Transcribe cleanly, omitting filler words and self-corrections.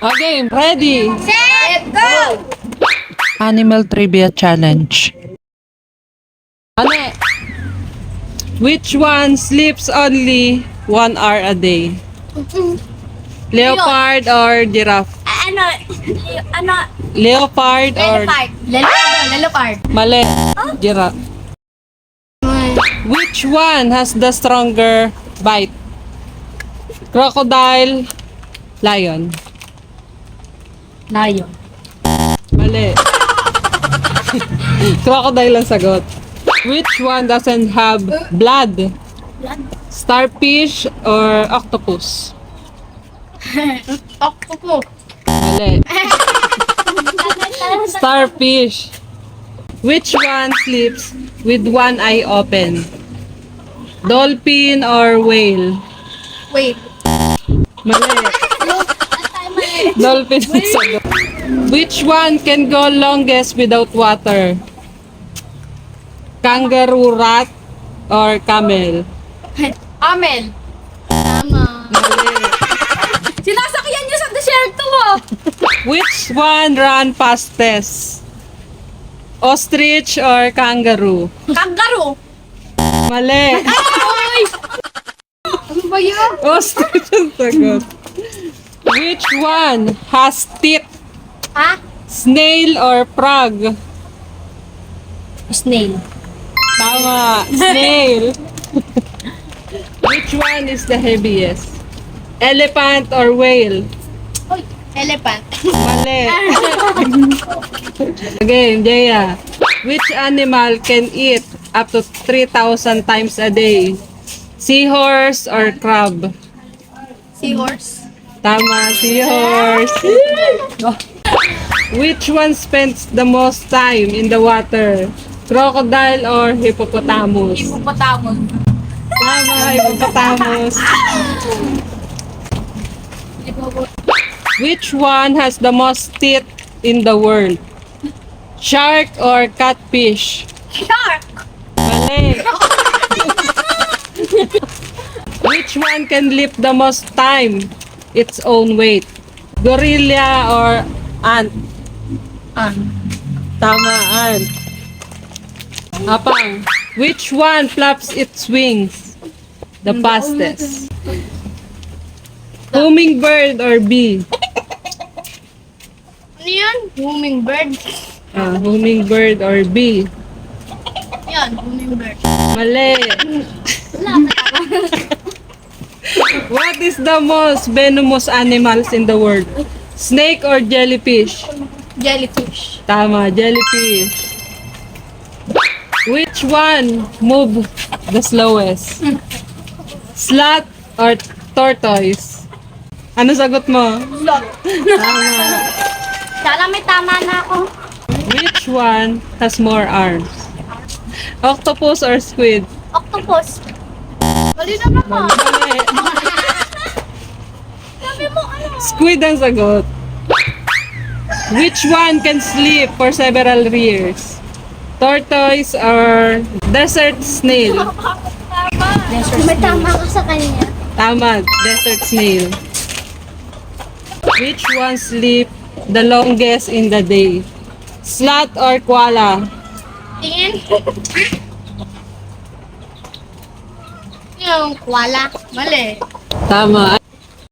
Okay, ready? Set, go! Animal Trivia Challenge. Ane, which one sleeps only 1 hour a day? Leopard or giraffe? Ano? Leopard or... Leopard. Mali. Giraffe. Which one has the stronger bite? Crocodile, lion. Lion. Mali. Crocodile ang sagot. Which one doesn't have blood? Starfish or octopus? Octopus. Mali. Starfish. Which one sleeps with one eye open? Dolphin or whale? Wait. Mali. Dolphin ang sagot. Which one can go longest without water? Kangaroo rat or camel? Amel. Tama. Mali. Sinasakyan niyo sa desierto mo. Which one run fastest? Ostrich or kangaroo? Kangaroo. Mali. Ay! Ano ba yun? Ostrich ang sagot. Which one has teeth? Ha? Snail or frog? Snail. Tama. Snail. Which one is the heaviest? Elephant or whale? Uy, elephant. Mali. Okay, Jaya. Which animal can eat up to 3,000 times a day? Seahorse or crab? Seahorse. Tama, seahorse. Which one spends the most time in the water? Crocodile or hippopotamus? Hippopotamus. Tama, hippopotamus. Which one has the most teeth in the world? Shark or catfish? Shark. Mali. Which one can lift the most time its own weight? Gorilla or ant? Tama, ant. Apang, which one flaps its wings the fastest? Hummingbird or bee? Ano yun? Hummingbird. Hummingbird or bee? Yan, hummingbird. Mali. What is the most venomous animals in the world? Snake or jellyfish? Jellyfish. Tama, jellyfish. Which one move the slowest? Sloth or tortoise? Ano sagot mo? Sloth. Tama. Sana may tama na ako. Which one has more arms? Octopus or squid? Octopus. Mali naman mo. Mali. Sabi mo ano? Squid ang sagot. Which one can sleep for several years? Tortoise or desert snail? May tama ka sa kanya. Tama, desert snail. Which one sleep the longest in the day? Sloth or koala? Tingin. Yung koala. Mali. Tama.